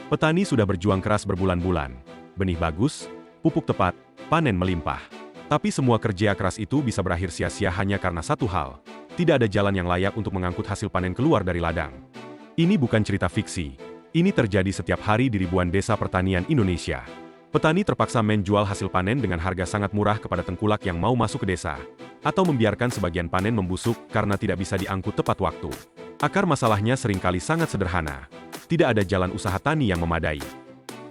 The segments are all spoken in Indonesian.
Petani sudah berjuang keras berbulan-bulan. Benih bagus, pupuk tepat, panen melimpah. Tapi semua kerja keras itu bisa berakhir sia-sia hanya karena satu hal. Tidak ada jalan yang layak untuk mengangkut hasil panen keluar dari ladang. Ini bukan cerita fiksi. Ini terjadi setiap hari di ribuan desa pertanian Indonesia. Petani terpaksa menjual hasil panen dengan harga sangat murah kepada tengkulak yang mau masuk ke desa, atau membiarkan sebagian panen membusuk karena tidak bisa diangkut tepat waktu. Akar masalahnya seringkali sangat sederhana. Tidak ada jalan usaha tani yang memadai.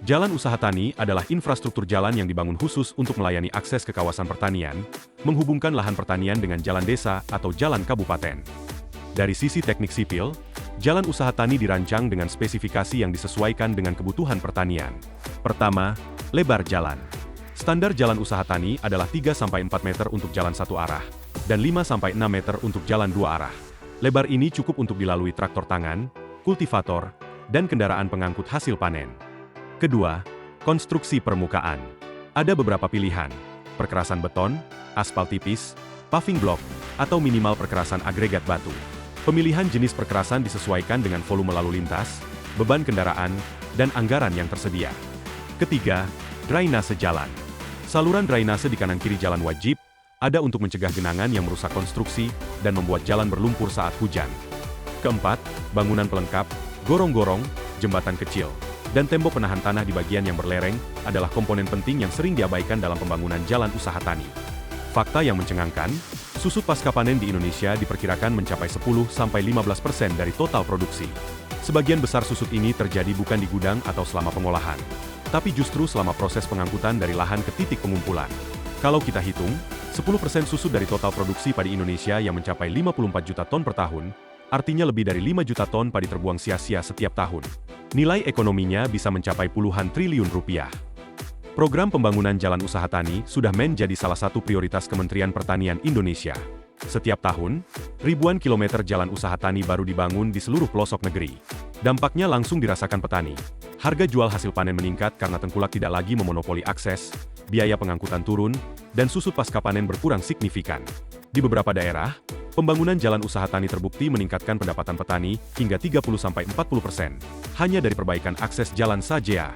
Jalan usaha tani adalah infrastruktur jalan yang dibangun khusus untuk melayani akses ke kawasan pertanian, menghubungkan lahan pertanian dengan jalan desa atau jalan kabupaten. Dari sisi teknik sipil, jalan usaha tani dirancang dengan spesifikasi yang disesuaikan dengan kebutuhan pertanian. Pertama, lebar jalan. Standar jalan usaha tani adalah 3-4 meter untuk jalan satu arah, dan 5-6 meter untuk jalan dua arah. Lebar ini cukup untuk dilalui traktor tangan, kultivator, dan kendaraan pengangkut hasil panen. Kedua, konstruksi permukaan. Ada beberapa pilihan: perkerasan beton, aspal tipis, paving block, atau minimal perkerasan agregat batu. Pemilihan jenis perkerasan disesuaikan dengan volume lalu lintas, beban kendaraan, dan anggaran yang tersedia. Ketiga, drainase jalan. Saluran drainase di kanan kiri jalan wajib ada untuk mencegah genangan yang merusak konstruksi dan membuat jalan berlumpur saat hujan. Keempat, bangunan pelengkap, gorong-gorong, jembatan kecil, dan tembok penahan tanah di bagian yang berlereng adalah komponen penting yang sering diabaikan dalam pembangunan jalan usaha tani. Fakta yang mencengangkan, susut pasca panen di Indonesia diperkirakan mencapai 10-15% dari total produksi. Sebagian besar susut ini terjadi bukan di gudang atau selama pengolahan, tapi justru selama proses pengangkutan dari lahan ke titik pengumpulan. Kalau kita hitung, 10% susut dari total produksi padi Indonesia yang mencapai 54 juta ton per tahun, artinya lebih dari 5 juta ton padi terbuang sia-sia setiap tahun. Nilai ekonominya bisa mencapai puluhan triliun rupiah. Program pembangunan jalan usaha tani sudah menjadi salah satu prioritas Kementerian Pertanian Indonesia. Setiap tahun, ribuan kilometer jalan usaha tani baru dibangun di seluruh pelosok negeri. Dampaknya langsung dirasakan petani. Harga jual hasil panen meningkat karena tengkulak tidak lagi memonopoli akses, biaya pengangkutan turun, dan susut pasca panen berkurang signifikan. Di beberapa daerah, pembangunan jalan usaha tani terbukti meningkatkan pendapatan petani hingga 30-40% hanya dari perbaikan akses jalan saja.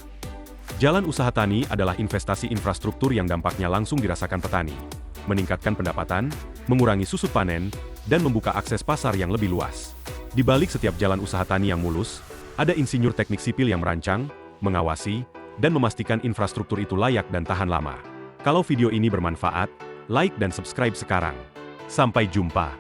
Jalan usaha tani adalah investasi infrastruktur yang dampaknya langsung dirasakan petani, meningkatkan pendapatan, mengurangi susut panen, dan membuka akses pasar yang lebih luas. Di balik setiap jalan usaha tani yang mulus, ada insinyur teknik sipil yang merancang, mengawasi, dan memastikan infrastruktur itu layak dan tahan lama. Kalau video ini bermanfaat, like dan subscribe sekarang. Sampai jumpa.